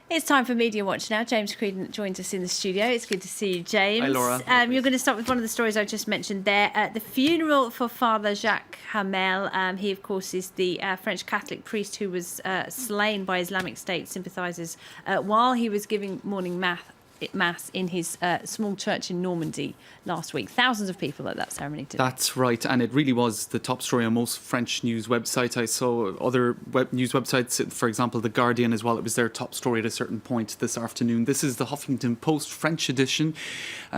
It's time for Media Watch now. James Creedon joins us in the studio. It's good to see you, James. Hi, Laura. You're going to start with one of the stories I just mentioned there. The funeral for Father Jacques Hamel. He, of course, is the French Catholic priest who was slain by Islamic State sympathisers while he was giving morning mass in his small church in Normandy last week. Thousands of people at that ceremony today. That's right, and it really was the top story on most French news websites. I saw other news websites, for example, The Guardian as well. It was their top story at a certain point this afternoon. This is the Huffington Post French edition.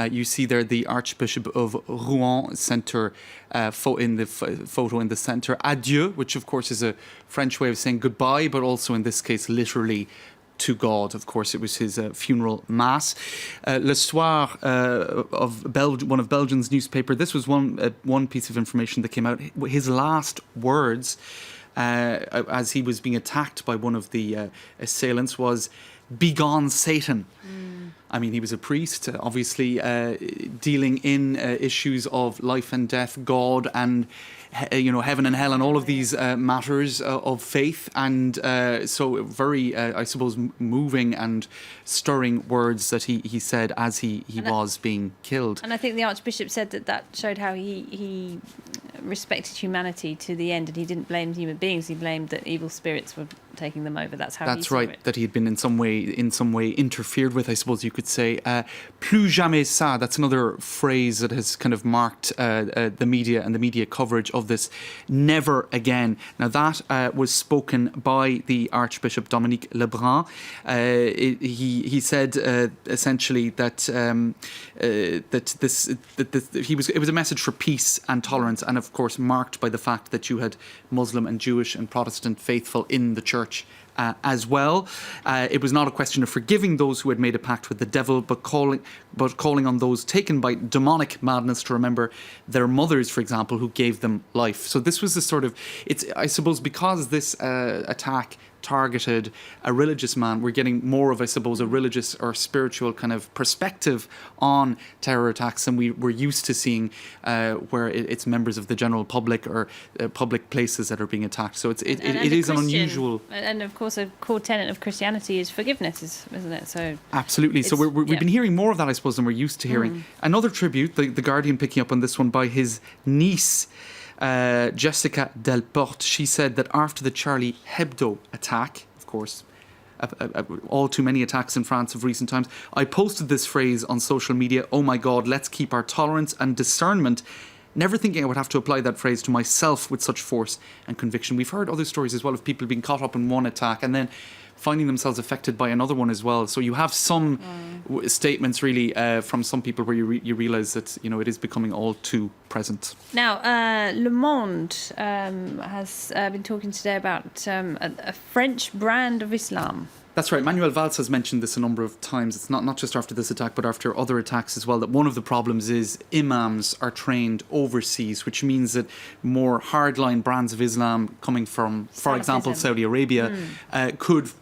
You see there the Archbishop of Rouen centre in the photo in the centre. Adieu, which of course is a French way of saying goodbye, but also in this case literally to God. Of course, it was his funeral mass. Le Soir of one of Belgium's newspaper. This was one piece of information that came out. His last words, as he was being attacked by one of the assailants, was "Begone, Satan." I mean, he was a priest, obviously dealing in issues of life and death, God and heaven and hell and all of these matters of faith. And so very, I suppose, moving and stirring words that he said as he was being killed. And I think the Archbishop said that showed how he respected humanity to the end, and he didn't blame human beings. He blamed that evil spirits were taking them over. That's right. That he had been in some way interfered with, I suppose you could say. Plus jamais ça. That's another phrase that has kind of marked the media and the media coverage of this. Never again. Now that was spoken by the Archbishop Dominique Lebrun. He said essentially that it was a message for peace and tolerance, and of course marked by the fact that you had Muslim and Jewish and Protestant faithful in the church as well. It was not a question of forgiving those who had made a pact with the devil, but calling on those taken by demonic madness to remember their mothers, for example, who gave them life. So this was the sort of, I suppose, because this attack targeted a religious man, we're getting more of, I suppose, a religious or spiritual kind of perspective on terror attacks than we were used to seeing, where it's members of the general public or public places that are being attacked. So it is an unusual. And of course, a core tenet of Christianity is forgiveness, isn't it? So absolutely. So we've been hearing more of that, I suppose, than we're used to hearing. Another tribute, the Guardian picking up on this one, by his niece, Jessica Delporte. She said that after the Charlie Hebdo attack, of course, all too many attacks in France of recent times, I posted this phrase on social media: "Oh my God, let's keep our tolerance and discernment," never thinking I would have to apply that phrase to myself with such force and conviction. We've heard other stories as well of people being caught up in one attack and then finding themselves affected by another one as well. So you have some statements really from some people where you realise that it is becoming all too present. Now, Le Monde has been talking today about a French brand of Islam. That's right. Manuel Valls has mentioned this a number of times. It's not just after this attack, but after other attacks as well, that one of the problems is imams are trained overseas, which means that more hardline brands of Islam coming from, for example, Saudi Arabia,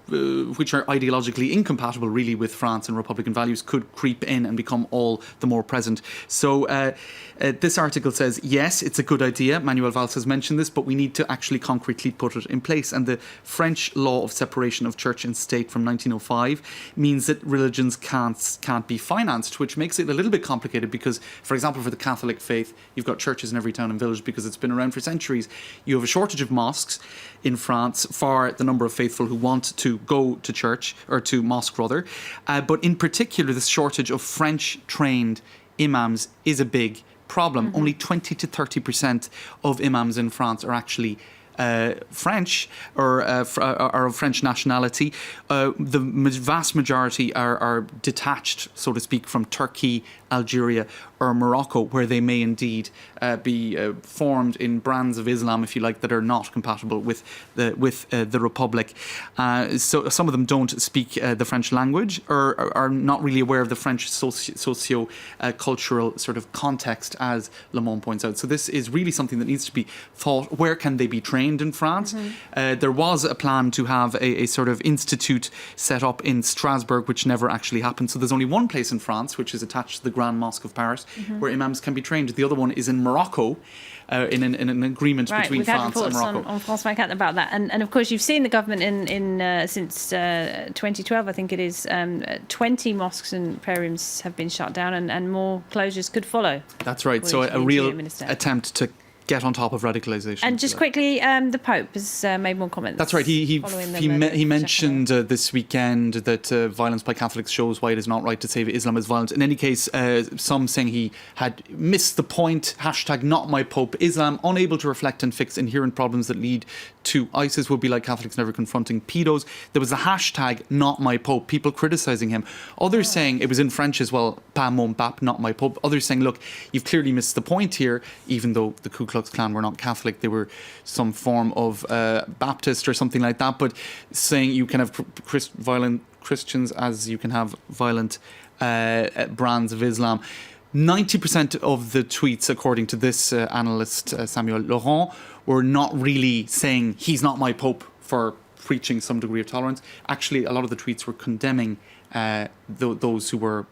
which are ideologically incompatible really with France and Republican values, could creep in and become all the more present. So this article says, yes, it's a good idea. Manuel Valls has mentioned this, but we need to actually concretely put it in place. And the French law of separation of church and state from 1905 means that religions can't be financed, which makes it a little bit complicated because, for example, for the Catholic faith, you've got churches in every town and village because it's been around for centuries. You have a shortage of mosques in France for the number of faithful who want to go to church, or to mosque rather. But in particular, this shortage of French-trained imams is a big problem. Only 20 to 30% of imams in France are actually French or of French nationality. The vast majority are detached, so to speak, from Turkey, Algeria or Morocco, where they may indeed be formed in brands of Islam, if you like, that are not compatible with the Republic. So some of them don't speak the French language or are not really aware of the French socio-cultural sort of context, as Le Monde points out. So this is really something that needs to be thought. Where can they be trained? trained in France. There was a plan to have a sort of institute set up in Strasbourg, which never actually happened. So there's only one place in France, which is attached to the Grand Mosque of Paris, where imams can be trained. The other one is in Morocco, in an agreement between France and Morocco. We've had reports on France 24 about that. And of course, you've seen the government since 2012, I think it is, 20 mosques and prayer rooms have been shut down, and more closures could follow. That's right. So a real attempt to get on top of radicalisation. And just quickly, the Pope has made more comments. That's right. He mentioned this weekend that violence by Catholics shows why it is not right to say that Islam is violent. In any case, some saying he had missed the point. #NotMyPope. Islam unable to reflect and fix inherent problems that lead to ISIS would be like Catholics never confronting pedos. There was a #NotMyPope. People criticising him. Others saying, it was in French as well, pas mon pape, not my pope. Others saying, look, you've clearly missed the point here, even though the Ku Klux Klan were not Catholic, they were some form of Baptist or something like that, but saying you can have violent Christians as you can have violent brands of Islam. 90% of the tweets, according to this analyst, Samuel Laurent, were not really saying he's not my pope for preaching some degree of tolerance. Actually, a lot of the tweets were condemning those who were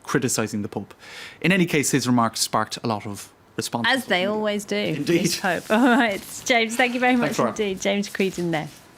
criticising the pope. In any case, his remarks sparked a lot of response. As they always do. Indeed. Pope. All right, James, thank you very much Thanks, Laura. indeed. James Creedon there.